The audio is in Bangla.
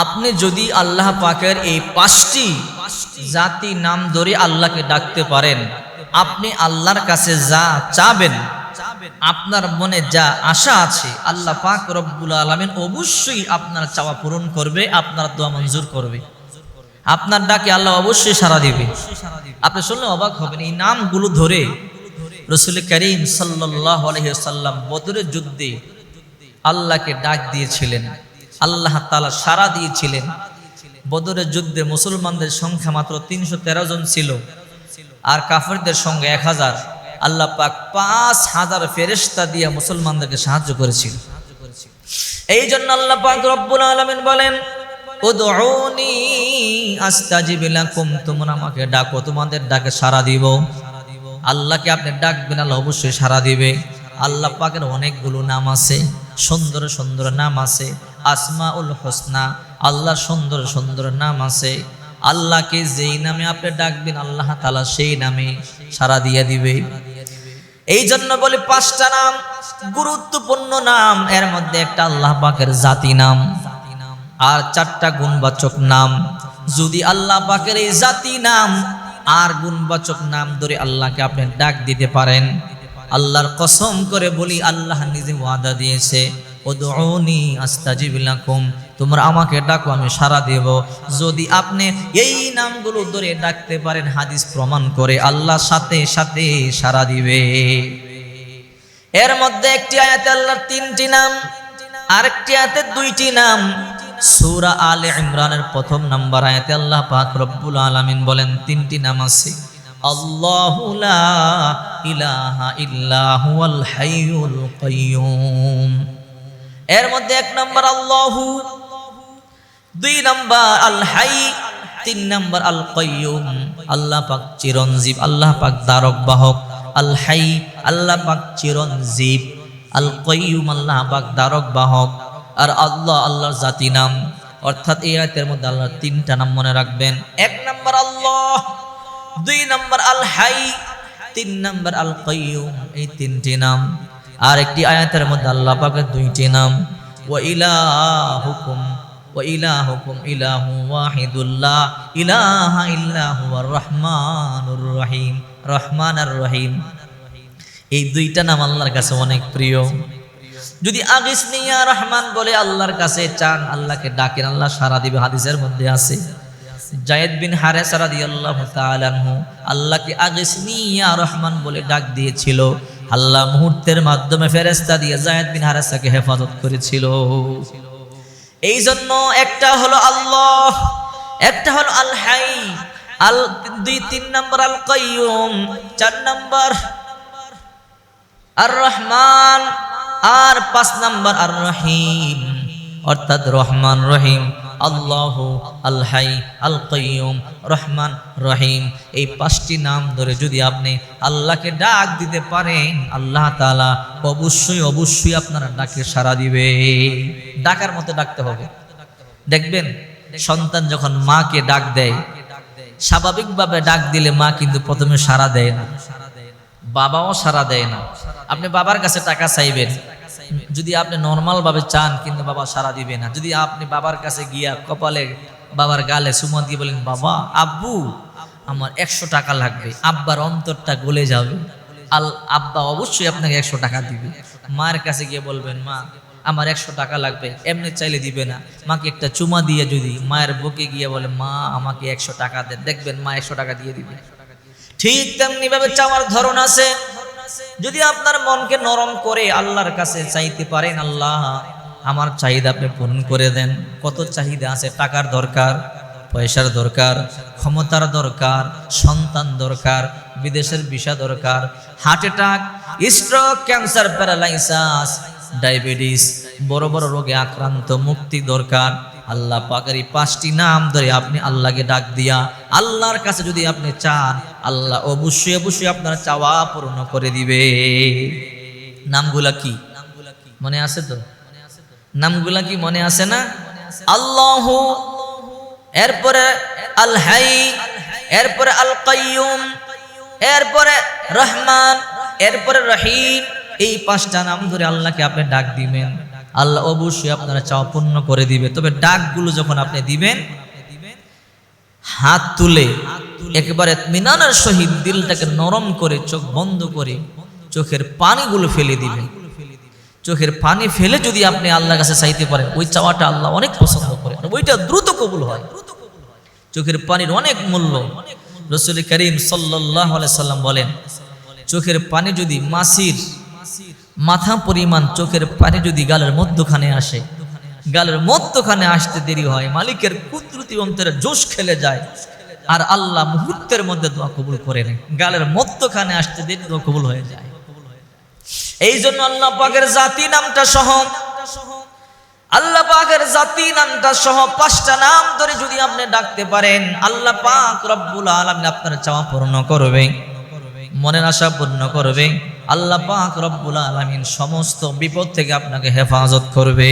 আপনি যদি আল্লাহ পাকের এই 5টি জাতি নাম ধরে আল্লাহকে ডাকতে পারেন, আপনি আল্লাহর কাছে যা চাবেন, আপনার মনে যা আশা আছে, আল্লাহ পাক রব্বুল আলামিন অবশ্যই আপনার চাওয়া পূরণ করবে, আপনার দোয়া মঞ্জুর করবে। আপনার ডাকে আল্লাহ অবশ্যই সাড়া দিবে। আপনি শুনলে অবাক হবেন, এই নামগুলো ধরে রাসূল করিম সাল্লাল্লাহু আলাইহি ওয়াসাল্লাম বদরের যুদ্ধে আল্লাহকে ডাক দিয়েছিলেন, আল্লাহ তাআলা সাড়া দিয়েছিলেন। বদরের যুদ্ধে মুসলমানদের সংখ্যা মাত্র 313 জন ছিল, আর কাফেরদের সংখ্যা 1000। আল্লাহ পাক 5000 ফেরেশতা দিয়ে মুসলমানদেরকে সাহায্য করেছিল। এই জন্য আল্লাহ পাক রব্বুল আলামিন বলেন, উদউনি আস্তাজিব লাকুম, তোমরা আমাকে ডাকো, তোমাদের ডাকে সাড়া দিব। আল্লাহকে আপনি ডাকবেন, আল্লাহ অবশ্যই সাড়া দিবে। আল্লাহ পাকের অনেকগুলো নাম আছে, সুন্দর সুন্দর নাম আছে, আসমাউল হোসনা, আল্লাহর সুন্দর সুন্দর নাম আছে। আল্লাহকে যেই নামে আপনি ডাকবেন, আল্লাহ তাআলা সেই নামে সাড়া দিয়ে দিবে। এই জন্য বলি 5টা নাম গুরুত্বপূর্ণ নাম, এর মধ্যে একটা আল্লাহ পাকের জাতি নাম, আর 4টা গুণবাচক নাম। যদি আল্লাহ পাকের এই জাতি নাম আর গুণবাচক নাম ধরে আল্লাহকে আপনি ডাক দিতে পারেন, আল্লাহর কসম করে বলি, আল্লাহ নিজে ওয়াদা দিয়েছে, উদউনি আস্তাজিব লাকুম, তোমরা আমাকে ডাকো, আমি সাড়া দেব। যদি আপনি এই নামগুলো ধরে ডাকতে পারেন, হাদিস প্রমাণ করে আল্লাহ সাথে সাথে সাড়া দিবে। এর মধ্যে একটি আয়াতে আল্লাহর 3টি নাম, আরেকটি আয়াতে 2টি নাম। সূরা আলে ইমরানের 1 নম্বর আয়াতে আল্লাহ পাক রব্বুল আলামিন বলেন 3টি নাম আছে। আল্লাহু লা ইলাহা ইল্লা হুয়াল হাইয়ুল কাইয়্যুম। এর মধ্যে 1 নম্বর আল্লাহু, 2 নম্বর আল হাই, 3 নম্বর আল কাইয়্যুম। আল্লাহ পাক চিরঞ্জীব, আল্লাহ পাক দ্বারক বাহক। আল হাই, আল্লাহ পাক চিরঞ্জীব। আল কাইয়্যুম, আল্লাহ পাক দ্বারক বাহক। আর আল্লাহ, আল্লাহর জাতি নাম। অর্থাৎ এই আয়াতের মধ্যে আল্লাহর 3টা নাম মনে রাখবেন। 1 নম্বর আল্লাহ, 2 নম্বর আল হাই, 3 নম্বর আল কাইয়্যুম। এই 3টি নাম। আর একটি আয়াতের মধ্যে আল্লাহ পাকের 2টি নাম, ওয়া ইলাহুকুম ইলাহু ওয়াহিদুল লা ইলাহা ইল্লা হুয়ার রহমানুর রহিম। রহমান আর রহিম, এই 2টা নাম আল্লাহর কাছে অনেক প্রিয়। যদি আগিসনি ইয়া রহমান বলে আল্লাহর কাছে চান, আল্লাহকে ডাকেন, আল্লাহ সাড়া দিবে। হাদিসের মধ্যে আছে, যায়েদ বিন হারেসা রাদিয়াল্লাহু তাআলা আনহু আল্লাহকে আগিসনি ইয়া রহমান বলে ডাক দিয়েছিল। আল্লাহ মুহূর্তের মাধ্যমে ফেরেশতা দিয়ে যায়েদ বিন হারেসাকে হেফাজত করেছিল। এই জন্য একটা হলো আল্লাহ, একটা হলো আল হাই, 3 নম্বর আল কাইয়্যুম, 4 নম্বর আর রহমান, আর 5 নম্বর আর রহিম। অর্থাৎ রহমান রহিম, আল্লাহ, আল হাই, আল কাইয়্যুম, রহমান রহিম। এই 5টি নাম ধরে যদি আপনি আল্লাহকে ডাক দিতে পারেন, আল্লাহ তাআলা অবশ্যই অবশ্যই আপনার ডাকে সাড়া দিবে। ডাকার মতো ডাকতে হবে। দেখবেন সন্তান যখন মাকে ডাক দেয়, স্বাভাবিকভাবে ডাক দিলে মা কিন্তু প্রথমে সাড়া দেয় না, বাবাও সাড়া দেয় না। আপনি বাবার কাছে টাকা চাইবেন, যদি আপনি নর্মাল ভাবে চান, কিন্তু বাবা সাড়া দিবে না। যদি আপনি বাবার কাছে গিয়া কপালে বাবার গালে চুমা দিয়ে বলেন, বাবা, আব্বু আমার 100 টাকা লাগবে, আব্বার অন্তরটা গলে যাবে। আব্বা অবশ্যই আপনাকে 100 টাকা দিবে। মায়ের কাছে গিয়ে বলবেন, মা আমার 100 টাকা লাগবে, এমনি চাইলে দিবে না। মাকে একটা চুমা দিয়ে যদি মায়ের বুকে গিয়ে বলে, মা আমাকে 100 টাকা দেন, দেখবেন মা 100 টাকা দিয়ে দিবে। ঠিক তেমনি ভাবে চাওয়ার ধরন আছে। যদি আপনার মনকে নরম করে আল্লাহর কাছে চাইতে পারেন, আল্লাহ আমার চাহিদা আপনি পূরণ করে দেন। কত চাহিদা আছে, টাকার দরকার, পয়সার দরকার, ক্ষমতার দরকার, সন্তান দরকার, বিদেশের ভিসা দরকার, heart attack, stroke, cancer, paralysis, diabetes, বড় বড় রোগে আক্রান্ত, মুক্তি দরকার। আল্লাহ পাকের এই 5টি নাম ধরে আপনি আল্লাহকে ডাক দিয়া আল্লাহর কাছে যদি আপনি চান, আল্লাহ অবশ্যই অবশ্যই আপনার চাওয়া পূর্ণ করে দিবে। নামগুলা কি মনে আছে তো? নামগুলা কি মনে আছে না? আল্লাহু, এরপরে আল হাই, এরপরে আল কাইয়্যুম, এরপরে রহমান, এরপরে রহিম। এই 5টা নাম ধরে আল্লাহকে আপনি ডাক দিবেন, আল্লাহ অবশ্যই আপনারা চাওয়া পূর্ণ করে দিবে। তবে ডাকগুলো যখন আপনি দিবেন, হাত তুলে একেবারে ইতমিনানের সহিত দিলটাকে নরম করে, চোখ বন্ধ করে চোখের পানিগুলো ফেলে দিবেন। চোখের পানি ফেলে যদি আপনি আল্লাহর কাছে চাইতে পারেন, ওই চাওয়াটা আল্লাহ অনেক পছন্দ করে, ওইটা দ্রুত কবুল হয়। চোখের পানির অনেক মূল্য। রাসূল করিম সাল্লাল্লাহু আলাইহি সাল্লাম বলেন, চোখের পানি যদি মাছির মাথা পরিমাণ চোখের পানি যদি গালের মধ্যখানে আসে, গালের মধ্যখানে আসতে দেরি হয়, মালিকের কুদরতি অন্তরে জোশ খেলে যায়, আর আল্লাহ মুহূর্তের মধ্যে দোয়া কবুল করে নেয়। গালের মধ্যখানে আসতে দেরি, দোয়া কবুল হয়ে যায়। এই জন্য আল্লাহ পাকের জাতি নামটা সহ, আল্লাহ পাকের জাতি নামটা সহ 5টা নাম ধরে যদি আপনি ডাকতে পারেন, আল্লাহ পাক রব্বুল আলামিন আপনার চাওয়া পূর্ণ করবে, মনের আশা পূর্ণ করবে। আল্লাহ পাক রব্বুল আলামিন সমস্ত বিপদ থেকে আপনাকে হেফাজত করবে।